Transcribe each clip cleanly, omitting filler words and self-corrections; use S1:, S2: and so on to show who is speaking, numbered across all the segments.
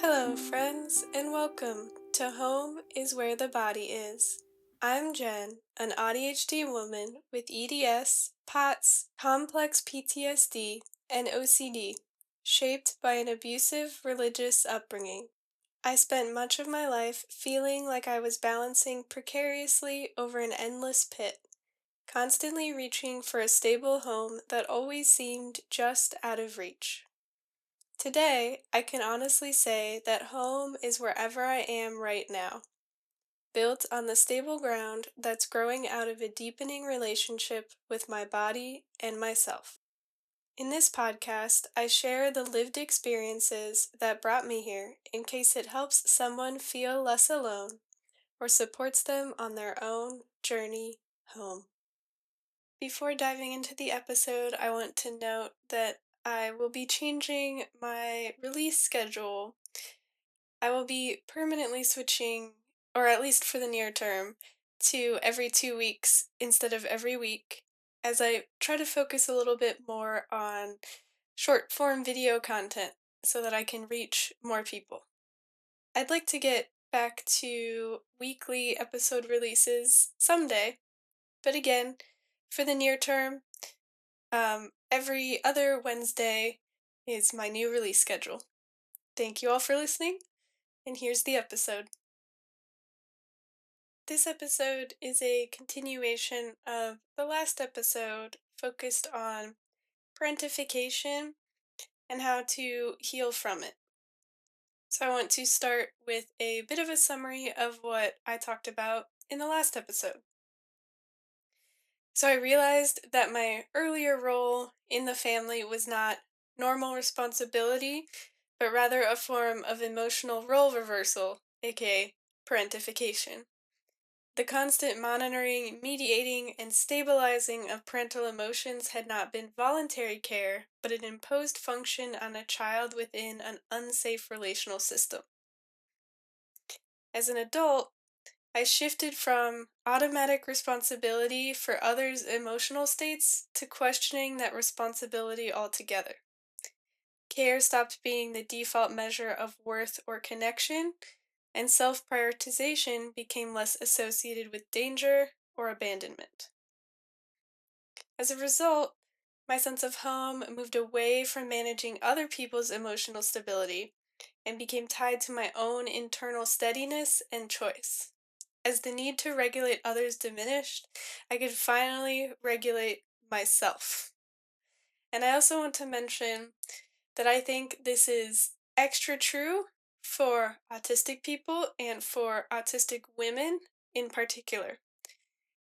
S1: Hello, friends, and welcome to Home is Where the Body Is. I'm Jen, an ADHD woman with EDS, POTS, complex PTSD, and OCD, shaped by an abusive religious upbringing. I spent much of my life feeling like I was balancing precariously over an endless pit, constantly reaching for a stable home that always seemed just out of reach. Today, I can honestly say that home is wherever I am right now, built on the stable ground that's growing out of a deepening relationship with my body and myself. In this podcast, I share the lived experiences that brought me here in case it helps someone feel less alone or supports them on their own journey home. Before diving into the episode, I want to note that I will be changing my release schedule. I will be permanently switching, or at least for the near term, to every 2 weeks instead of every week, as I try to focus a little bit more on short form video content so that I can reach more people. I'd like to get back to weekly episode releases someday, but again, for the near term, every other Wednesday is my new release schedule. Thank you all for listening, and here's the episode. This episode is a continuation of the last episode focused on parentification and how to heal from it. So I want to start with a bit of a summary of what I talked about in the last episode. So I realized that my earlier role in the family was not normal responsibility, but rather a form of emotional role reversal, aka parentification. The constant monitoring, mediating, and stabilizing of parental emotions had not been voluntary care, but an imposed function on a child within an unsafe relational system. As an adult, I shifted from automatic responsibility for others' emotional states to questioning that responsibility altogether. Care stopped being the default measure of worth or connection, and self prioritization became less associated with danger or abandonment. As a result, my sense of home moved away from managing other people's emotional stability and became tied to my own internal steadiness and choice. As the need to regulate others diminished, I could finally regulate myself. And I also want to mention that I think this is extra true for autistic people and for autistic women in particular,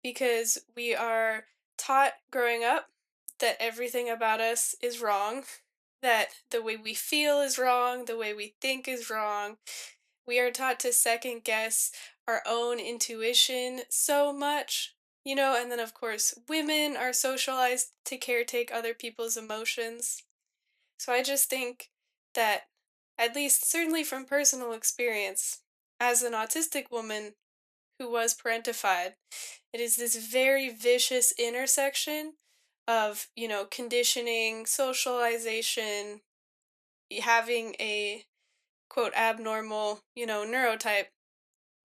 S1: because we are taught growing up that everything about us is wrong, that the way we feel is wrong, the way we think is wrong. We are taught to second guess our own intuition so much, and then of course, women are socialized to caretake other people's emotions. So I just think that, at least certainly from personal experience, as an autistic woman who was parentified, it is this very vicious intersection of, conditioning, socialization, having a quote abnormal, neurotype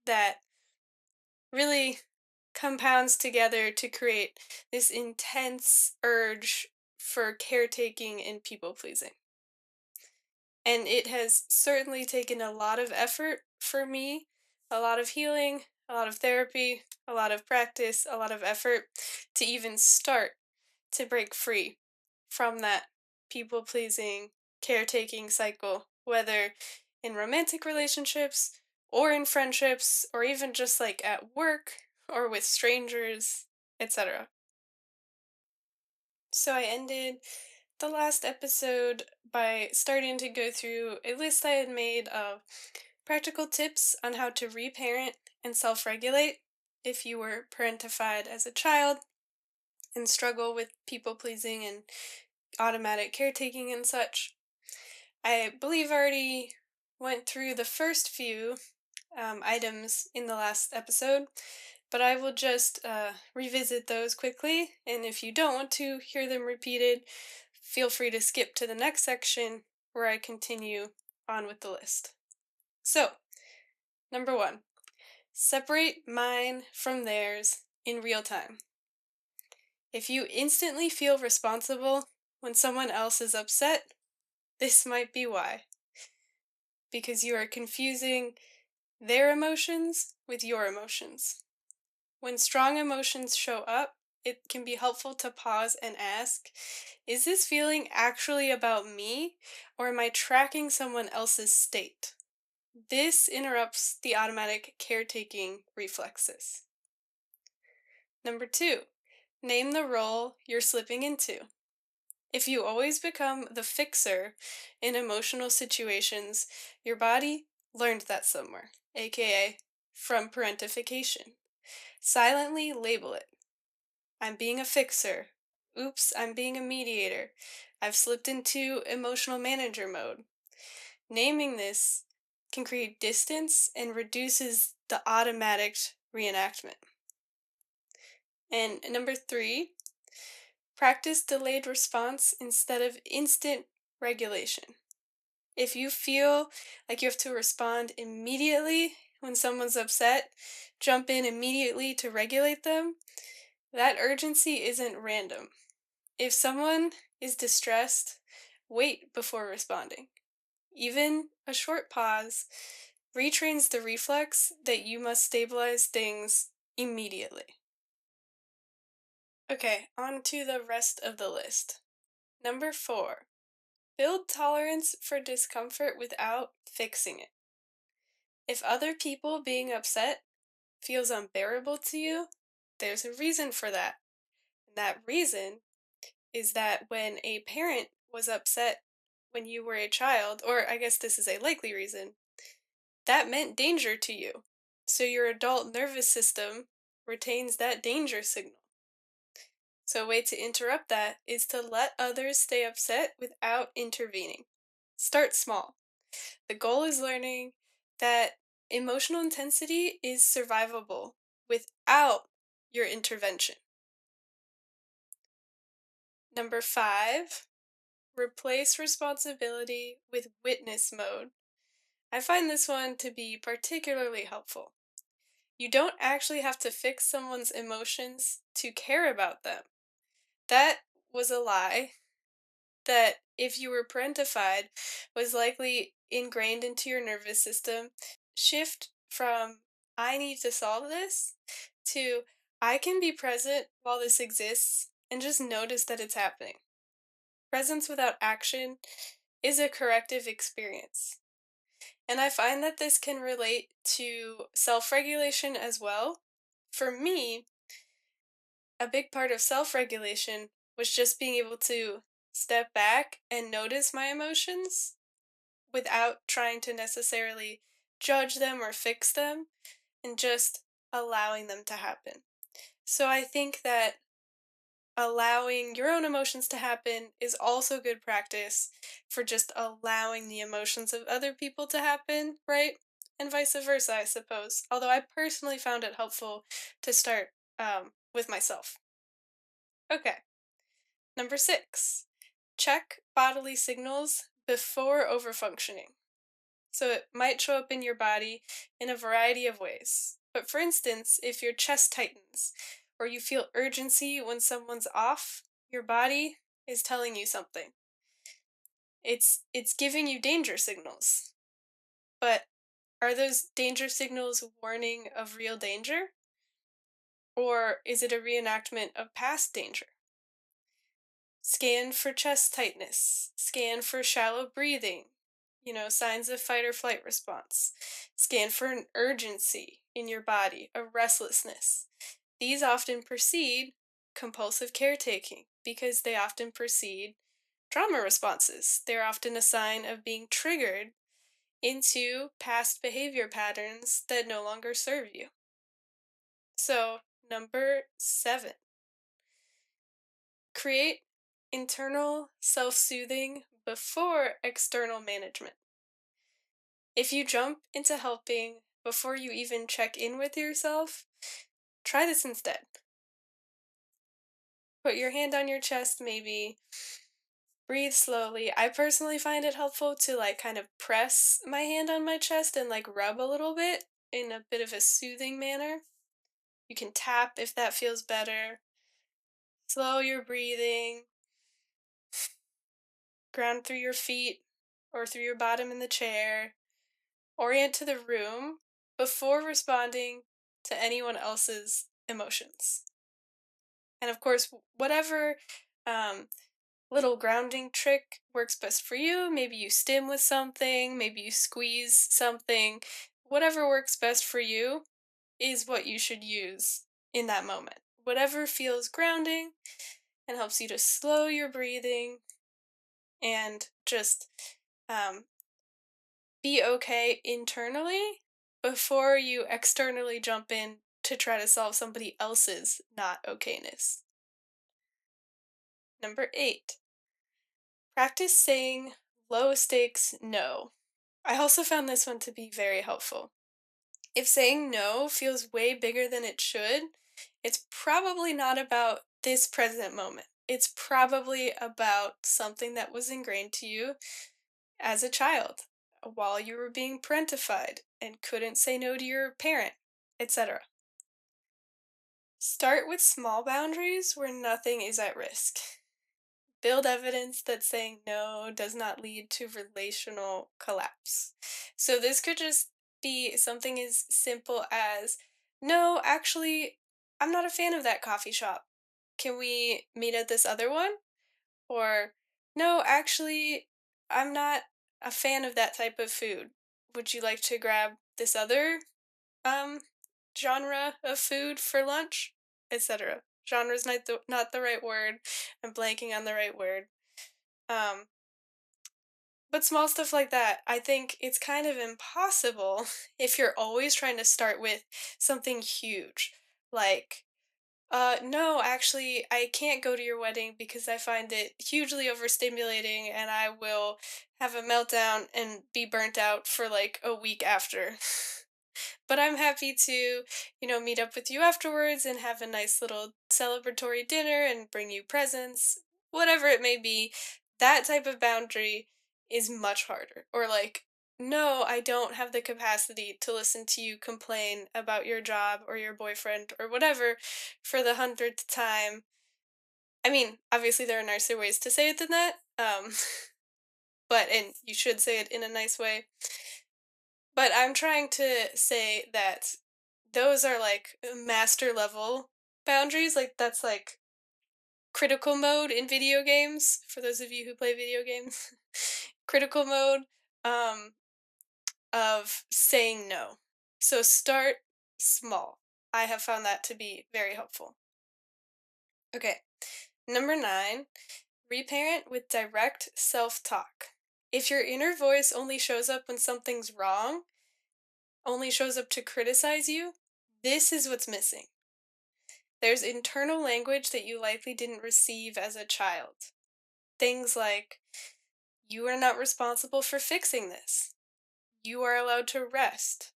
S1: that really compounds together to create this intense urge for caretaking and people pleasing. And it has certainly taken a lot of effort for me, a lot of healing, a lot of therapy, a lot of practice, a lot of effort to even start to break free from that people pleasing, caretaking cycle, whether in romantic relationships or in friendships or even just like at work or with strangers, etc. So I ended the last episode by starting to go through a list I had made of practical tips on how to reparent and self regulate if you were parentified as a child and struggle with people pleasing and automatic caretaking and such. I believe I already went through the first few items in the last episode, but I will just revisit those quickly, and if you don't want to hear them repeated, feel free to skip to the next section where I continue on with the list. So, number one, separate mine from theirs in real time. If you instantly feel responsible when someone else is upset, this might be why. Because you are confusing their emotions with your emotions. When strong emotions show up, it can be helpful to pause and ask, is this feeling actually about me, or am I tracking someone else's state? This interrupts the automatic caretaking reflexes. Number two, name the role you're slipping into. If you always become the fixer in emotional situations, your body learned that somewhere, aka from parentification. Silently label it. I'm being a fixer. Oops, I'm being a mediator. I've slipped into emotional manager mode. Naming this can create distance and reduces the automatic reenactment. And number three, practice delayed response instead of instant regulation. If you feel like you have to respond immediately when someone's upset, jump in immediately to regulate them, that urgency isn't random. If someone is distressed, wait before responding. Even a short pause retrains the reflex that you must stabilize things immediately. Okay, on to the rest of the list. Number four, build tolerance for discomfort without fixing it. If other people being upset feels unbearable to you, there's a reason for that. And that reason is that when a parent was upset when you were a child, or I guess this is a likely reason, that meant danger to you. So your adult nervous system retains that danger signal. So a way to interrupt that is to let others stay upset without intervening. Start small. The goal is learning that emotional intensity is survivable without your intervention. Number five, replace responsibility with witness mode. I find this one to be particularly helpful. You don't actually have to fix someone's emotions to care about them. That was a lie that, if you were parentified, was likely ingrained into your nervous system. Shift from I need to solve this to I can be present while this exists and just notice that it's happening. Presence without action is a corrective experience. And I find that this can relate to self regulation as well. For me, a big part of self regulation was just being able to step back and notice my emotions without trying to necessarily judge them or fix them, and just allowing them to happen. So I think that allowing your own emotions to happen is also good practice for just allowing the emotions of other people to happen, right? And vice versa, I suppose. Although I personally found it helpful to start with myself. Okay, number six, check bodily signals before overfunctioning. So it might show up in your body in a variety of ways. But for instance, if your chest tightens or you feel urgency when someone's off, your body is telling you something. It's giving you danger signals. But are those danger signals warning of real danger? Or is it a reenactment of past danger? Scan for chest tightness, scan for shallow breathing, signs of fight or flight response. Scan for an urgency in your body, a restlessness. These often precede compulsive caretaking because they often precede trauma responses. They're often a sign of being triggered into past behavior patterns that no longer serve you. So, number seven, create internal self soothing before external management. If you jump into helping before you even check in with yourself, try this instead. Put your hand on your chest, maybe. Breathe slowly. I personally find it helpful to like kind of press my hand on my chest and like rub a little bit in a bit of a soothing manner. You can tap if that feels better. Slow your breathing, ground through your feet or through your bottom in the chair. Orient to the room before responding to anyone else's emotions. And of course, whatever um, little grounding trick works best for you. Maybe you stim with something, maybe you squeeze something. Whatever works best for you is what you should use in that moment. Whatever feels grounding and helps you to slow your breathing and just um, be okay internally before you externally jump in to try to solve somebody else's not okayness. Number 8, practice saying low stakes no. I also found this one to be very helpful. If saying no feels way bigger than it should, it's probably not about this present moment. It's probably about something that was ingrained to you as a child while you were being parentified and couldn't say no to your parent, etc. Start with small boundaries where nothing is at risk. Build evidence that saying no does not lead to relational collapse. So, this could just be something as simple as no, actually, I'm not a fan of that coffee shop. Can we meet at this other one? Or, no, actually, I'm not a fan of that type of food. Would you like to grab this other um genre of food for lunch? Etc. Genre's not the right word. I'm blanking on the right word. Um, but small stuff like that, I think it's kind of impossible if you're always trying to start with something huge. Like, no, actually, I can't go to your wedding because I find it hugely overstimulating and I will have a meltdown and be burnt out for like a week after. But I'm happy to, meet up with you afterwards and have a nice little celebratory dinner and bring you presents, whatever it may be. That type of boundary is much harder. Or like, no, I don't have the capacity to listen to you complain about your job or your boyfriend or whatever for the hundredth time. I mean, obviously there are nicer ways to say it than that. And you should say it in a nice way. But I'm trying to say that those are like master level boundaries. Like that's like critical mode in video games for those of you who play video games. Critical mode um of saying no. So start small. I have found that to be very helpful. Okay. Number 9, reparent with direct self-talk. If your inner voice only shows up when something's wrong, only shows up to criticize you, this is what's missing. There's internal language that you likely didn't receive as a child. Things like, you are not responsible for fixing this. You are allowed to rest.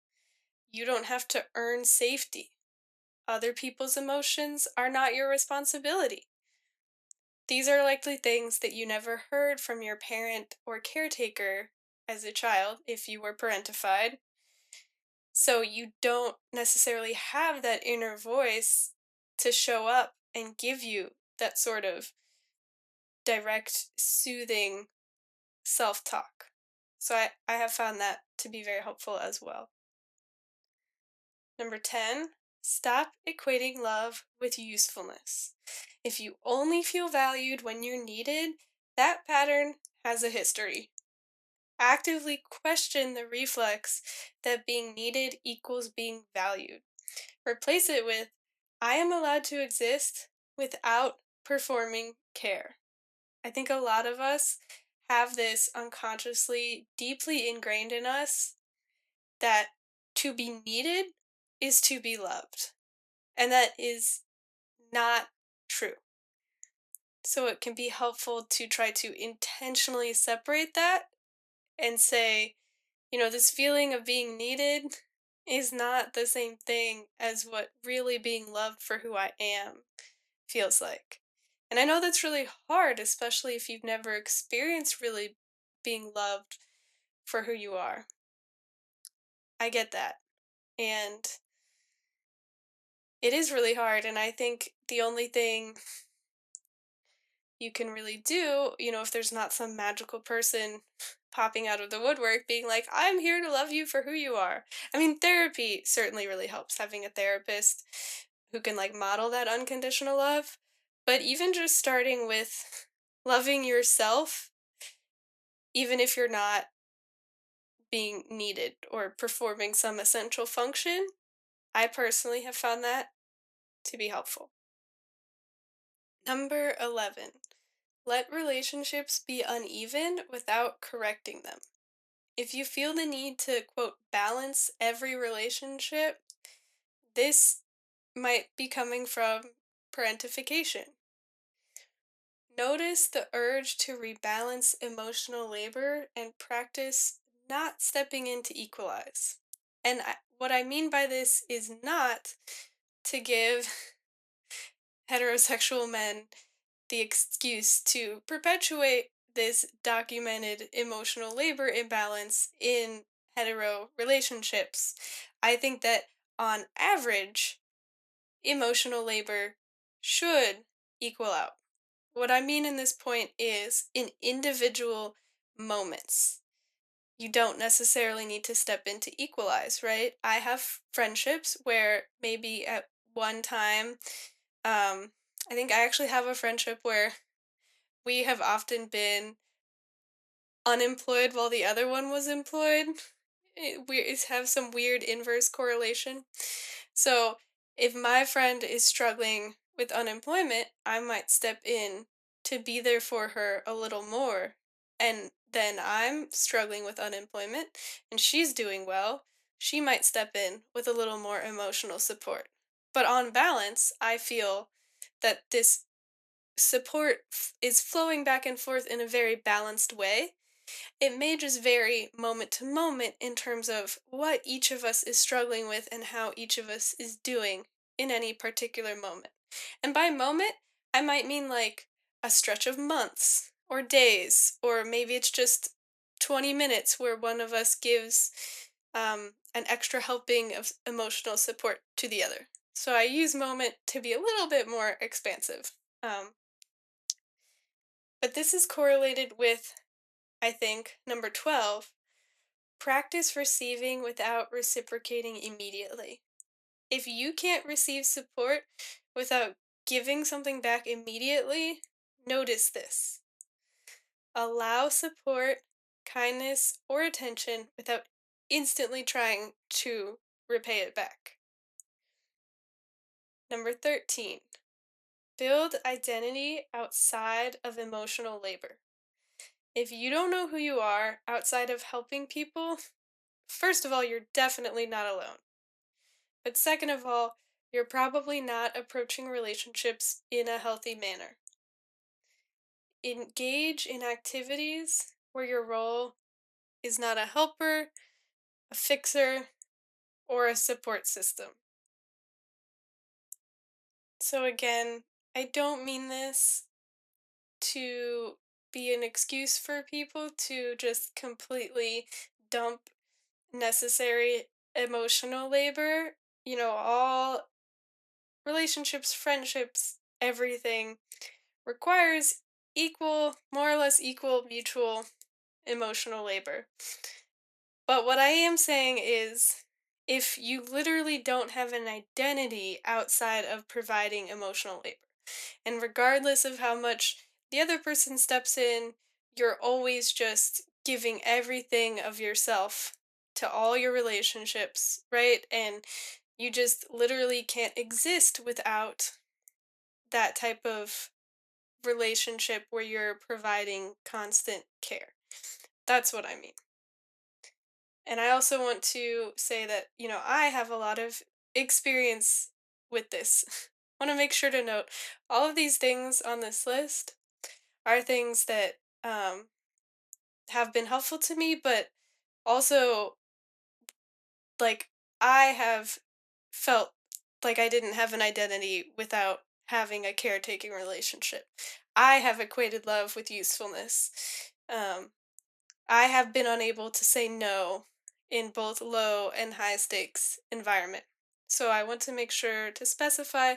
S1: You don't have to earn safety. Other people's emotions are not your responsibility. These are likely things that you never heard from your parent or caretaker as a child if you were parentified. So you don't necessarily have that inner voice to show up and give you that sort of direct, soothing self talk. So I have found that to be very helpful as well. Number 10, stop equating love with usefulness. If you only feel valued when you're needed, that pattern has a history. Actively question the reflex that being needed equals being valued. Replace it with, I am allowed to exist without performing care. I think a lot of us have this unconsciously deeply ingrained in us that to be needed is to be loved. And that is not true. So it can be helpful to try to intentionally separate that and say, this feeling of being needed is not the same thing as what really being loved for who I am feels like. And I know that's really hard, especially if you've never experienced really being loved for who you are. I get that. And it is really hard. And I think the only thing you can really do, if there's not some magical person popping out of the woodwork being like, I'm here to love you for who you are. I mean, therapy certainly really helps, having a therapist who can like model that unconditional love. But even just starting with loving yourself, even if you're not being needed or performing some essential function, I personally have found that to be helpful. Number 11, let relationships be uneven without correcting them. If you feel the need to, quote, balance every relationship, this might be coming from parentification. Notice the urge to rebalance emotional labor and practice not stepping in to equalize. And what I mean by this is not to give heterosexual men the excuse to perpetuate this documented emotional labor imbalance in hetero relationships. I think that on average, emotional labor should equal out. What I mean in this point is in individual moments. You don't necessarily need to step in to equalize, right? I have friendships where maybe at one time, I think I actually have a friendship where we have often been unemployed while the other one was employed. We have some weird inverse correlation. So if my friend is struggling with unemployment, I might step in to be there for her a little more. And then I'm struggling with unemployment and she's doing well. She might step in with a little more emotional support. But on balance, I feel that this support is flowing back and forth in a very balanced way. It may just vary moment to moment in terms of what each of us is struggling with and how each of us is doing in any particular moment. And by moment, I might mean like a stretch of months or days, or maybe it's just 20 minutes where one of us gives an extra helping of emotional support to the other. So I use moment to be a little bit more expansive. Um, but this is correlated with, I think, number 12, practice receiving without reciprocating immediately. If you can't receive support without giving something back immediately, notice this. Allow support, kindness, or attention without instantly trying to repay it back. Number 13, build identity outside of emotional labor. If you don't know who you are outside of helping people, first of all, you're definitely not alone. But second of all, you're probably not approaching relationships in a healthy manner. Engage in activities where your role is not a helper, a fixer, or a support system. So, again, I don't mean this to be an excuse for people to just completely dump necessary emotional labor. All relationships, friendships, everything requires equal, more or less equal mutual emotional labor. But what I am saying is, if you literally don't have an identity outside of providing emotional labor, and regardless of how much the other person steps in, you're always just giving everything of yourself to all your relationships, right? And you just literally can't exist without that type of relationship where you're providing constant care. That's what I mean. And I also want to say that, I have a lot of experience with this. Want to make sure to note all of these things on this list are things that have been helpful to me, but also, like, I have felt like I didn't have an identity without having a caretaking relationship. I have equated love with usefulness. Um, I have been unable to say no in both low and high stakes environment. So I want to make sure to specify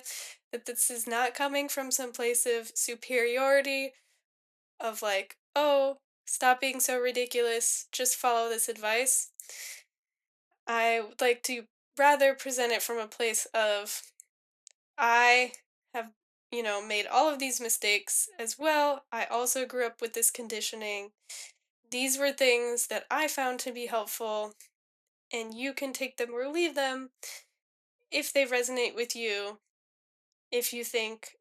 S1: that this is not coming from some place of superiority of like, oh, stop being so ridiculous, just follow this advice. I would like to rather present it from a place of I have, made all of these mistakes as well. I also grew up with this conditioning. These were things that I found to be helpful, and you can take them or leave them if they resonate with you, if you think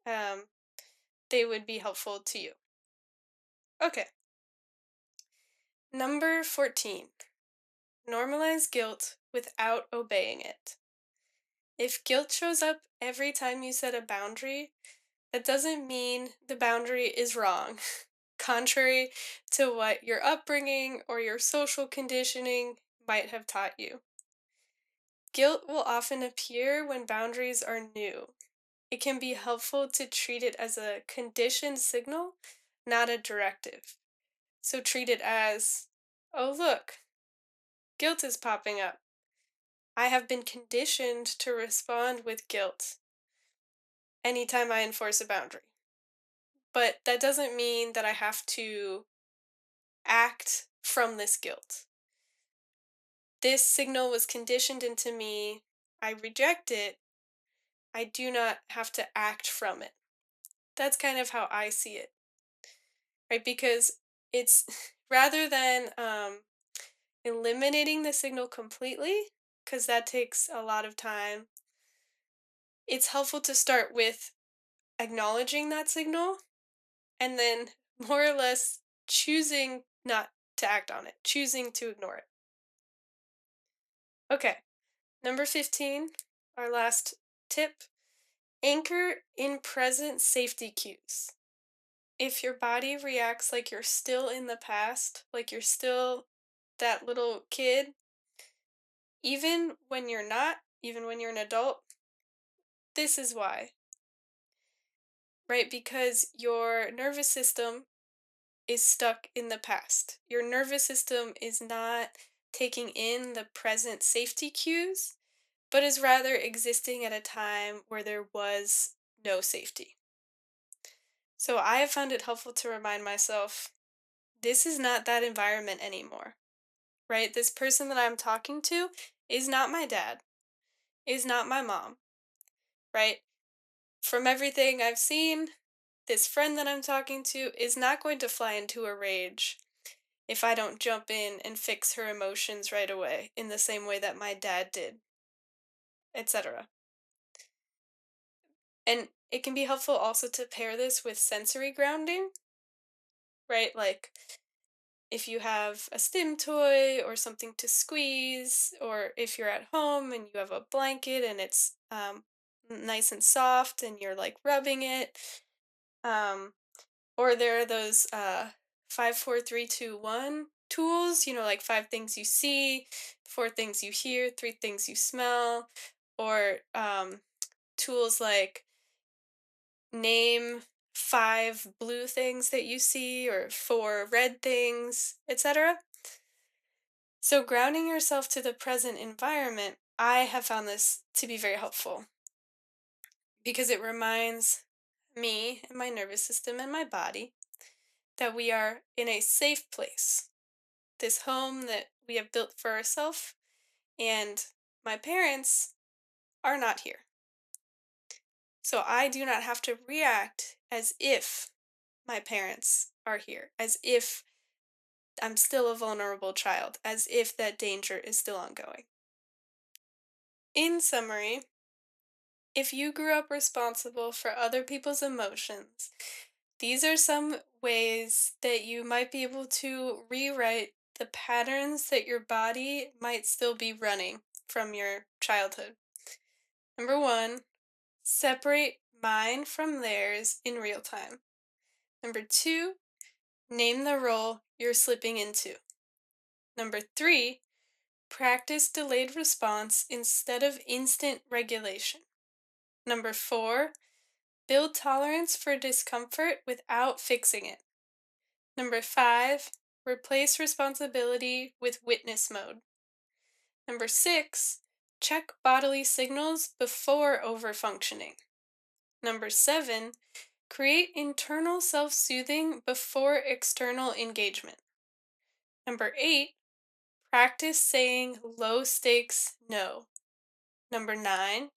S1: they would be helpful to you. Okay, number 14, normalize guilt without obeying it. If guilt shows up every time you set a boundary, that doesn't mean the boundary is wrong. Contrary to what your upbringing or your social conditioning might have taught you. Guilt will often appear when boundaries are new. It can be helpful to treat it as a conditioned signal, not a directive. So treat it as, oh, look, guilt is popping up. I have been conditioned to respond with guilt anytime I enforce a boundary. But that doesn't mean that I have to act from this guilt. This signal was conditioned into me. I reject it. I do not have to act from it. That's kind of how I see it, right? Because it's rather than eliminating the signal completely, because that takes a lot of time, it's helpful to start with acknowledging that signal and then more or less choosing not to act on it, choosing to ignore it. Okay, number 15, our last tip, anchor in present safety cues. If your body reacts like you're still in the past, like you're still that little kid, even when you're not, even when you're an adult, this is why, right? Because your nervous system is stuck in the past. Your nervous system is not taking in the present safety cues, but is rather existing at a time where there was no safety. So I have found it helpful to remind myself this is not that environment anymore, right? This person that I'm talking to is not my dad, is not my mom, right? From everything I've seen, this friend that I'm talking to is not going to fly into a rage if I don't jump in and fix her emotions right away in the same way that my dad did, etc. And it can be helpful also to pair this with sensory grounding, right? Like if you have a stim toy or something to squeeze, or if you're at home and you have a blanket and it's nice and soft and you're like rubbing it, um, or there are those 5, 4, 3, 2, 1 tools, like 5 things you see, 4 things you hear, 3 things you smell, or tools like name 5 blue things that you see or 4 red things, etc. So, grounding yourself to the present environment, I have found this to be very helpful because it reminds me and my nervous system and my body that we are in a safe place, this home that we have built for ourselves, and my parents are not here. So, I do not have to react as if my parents are here, as if I'm still a vulnerable child, as if that danger is still ongoing. In summary, if you grew up responsible for other people's emotions, these are some ways that you might be able to rewrite the patterns that your body might still be running from your childhood. Number one, separate mine from theirs in real time. Number two, name the role you're slipping into. Number three, practice delayed response instead of instant regulation. Number four, Build tolerance for discomfort without fixing it. Number 5, replace responsibility with witness mode. Number 6, check bodily signals before overfunctioning. Number 7, create internal self soothing before external engagement. Number 8, practice saying low stakes no. Number 9,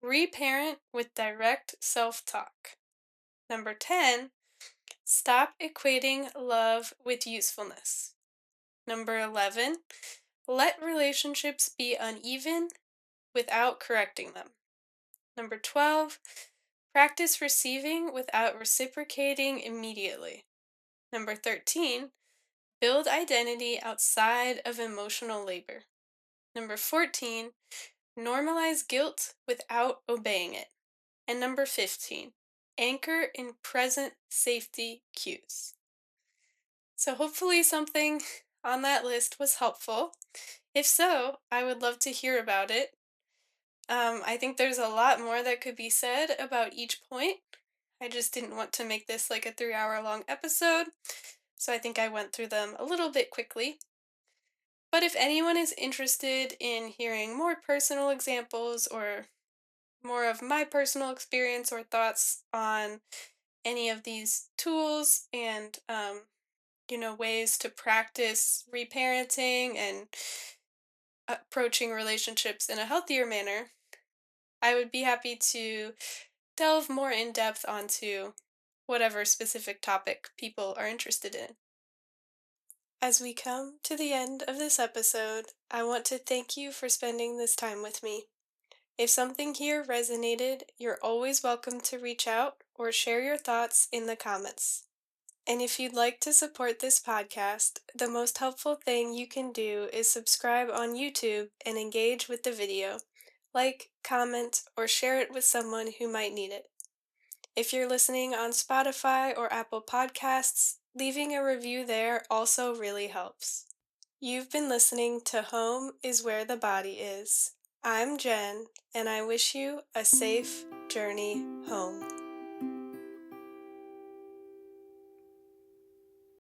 S1: reparent with direct self talk. Number 10, stop equating love with usefulness. Number 11, let relationships be uneven without correcting them. Number 12, practice receiving without reciprocating immediately. Number 13, build identity outside of emotional labor. Number 14, normalize guilt without obeying it. And number 15, anchor in present safety cues. So hopefully something on that list was helpful. If so, I would love to hear about it. I think there's a lot more that could be said about each point. I just didn't want to make this like a 3 hour long episode, so I think I went through them a little bit quickly. But if anyone is interested in hearing more personal examples or more of my personal experience or thoughts on any of these tools and ways to practice reparenting and approaching relationships in a healthier manner, I would be happy to delve more in depth onto whatever specific topic people are interested in. As we come to the end of this episode, I want to thank you for spending this time with me. If something here resonated, you're always welcome to reach out or share your thoughts in the comments. And if you'd like to support this podcast, the most helpful thing you can do is subscribe on YouTube and engage with the video. Like, comment, or share it with someone who might need it. If you're listening on Spotify or Apple Podcasts, leaving a review there also really helps. You've been listening to Home is Where the Body Is. I'm Jen, and I wish you a safe journey home.